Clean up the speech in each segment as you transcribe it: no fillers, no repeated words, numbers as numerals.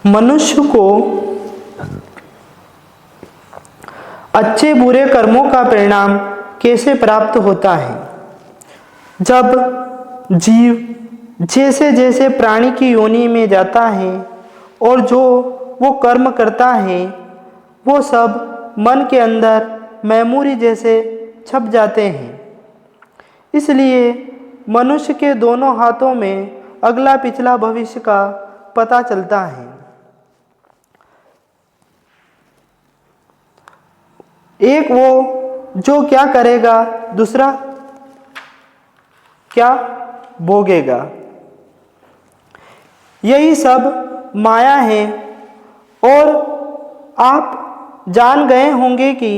मनुष्य को अच्छे बुरे कर्मों का परिणाम कैसे प्राप्त होता है? जब जीव जैसे जैसे प्राणी की योनि में जाता है और जो वो कर्म करता है वो सब मन के अंदर मेमोरी जैसे छप जाते हैं। इसलिए मनुष्य के दोनों हाथों में अगला पिछला भविष्य का पता चलता है। एक वो जो क्या करेगा, दूसरा क्या भोगेगा। यही सब माया है। और आप जान गए होंगे कि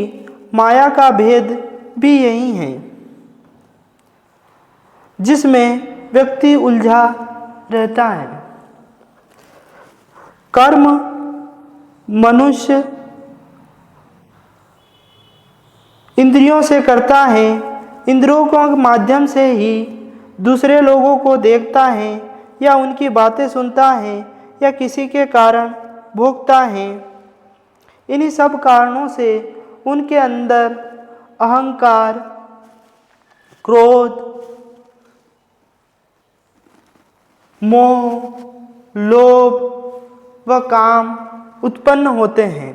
माया का भेद भी यही है, जिसमें व्यक्ति उलझा रहता है। कर्म मनुष्य इंद्रियों से करता है, इंद्रियों के माध्यम से ही दूसरे लोगों को देखता है या उनकी बातें सुनता है या किसी के कारण भोगता है। इन्हीं सब कारणों से उनके अंदर अहंकार, क्रोध, मोह, लोभ व काम उत्पन्न होते हैं।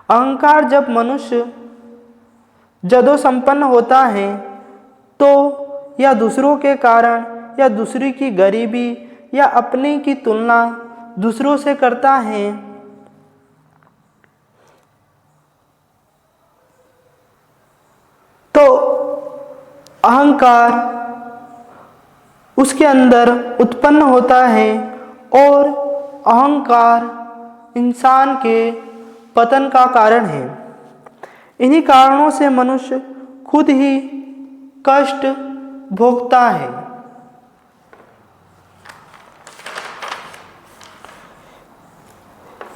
अहंकार जब मनुष्य जदो संपन्न होता है तो या दूसरों के कारण या दूसरी की गरीबी या अपने की तुलना दूसरों से करता है, तो अहंकार उसके अंदर उत्पन्न होता है और अहंकार इंसान के पतन का कारण है। इन्हीं कारणों से मनुष्य खुद ही कष्ट भोगता है।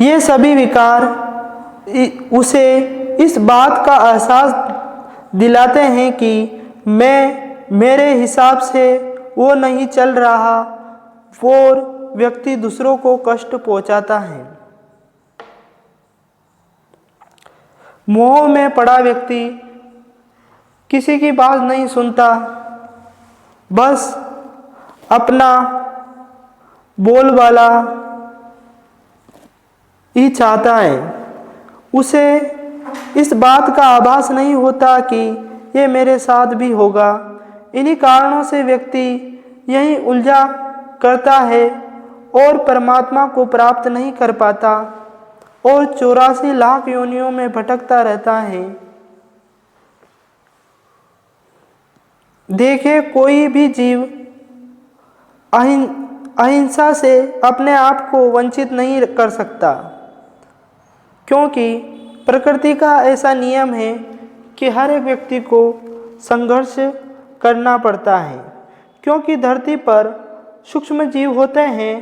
ये सभी विकार उसे इस बात का एहसास दिलाते हैं कि मेरे हिसाब से वो नहीं चल रहा और व्यक्ति दूसरों को कष्ट पहुंचाता है। मोह में पड़ा व्यक्ति किसी की बात नहीं सुनता, बस अपना बोलबाला ही चाहता है। उसे इस बात का आभास नहीं होता कि ये मेरे साथ भी होगा। इन्हीं कारणों से व्यक्ति यही उलझा करता है और परमात्मा को प्राप्त नहीं कर पाता और 84 लाख योनियों में भटकता रहता है। देखे कोई भी जीव अहिंसा से अपने आप को वंचित नहीं कर सकता, क्योंकि प्रकृति का ऐसा नियम है कि हर एक व्यक्ति को संघर्ष करना पड़ता है। क्योंकि धरती पर सूक्ष्म जीव होते हैं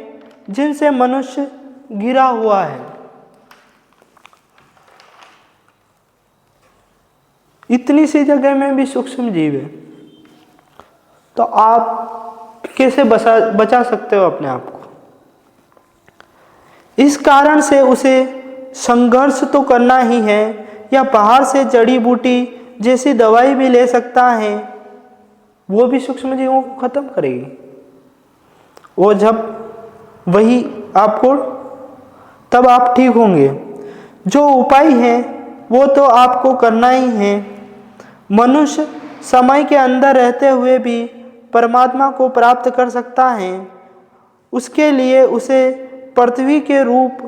जिनसे मनुष्य घिरा हुआ है। इतनी सी जगह में भी सूक्ष्म जीव है, तो आप कैसे बचा सकते हो अपने आप को? इस कारण से उसे संघर्ष तो करना ही है, या बाहर से जड़ी बूटी जैसी दवाई भी ले सकता है, वो भी सूक्ष्म जीवों को खत्म करेगी। वो जब वही आपको, तब आप ठीक होंगे। जो उपाय है वो तो आपको करना ही है। मनुष्य समय के अंदर रहते हुए भी परमात्मा को प्राप्त कर सकता है। उसके लिए उसे पृथ्वी के रूप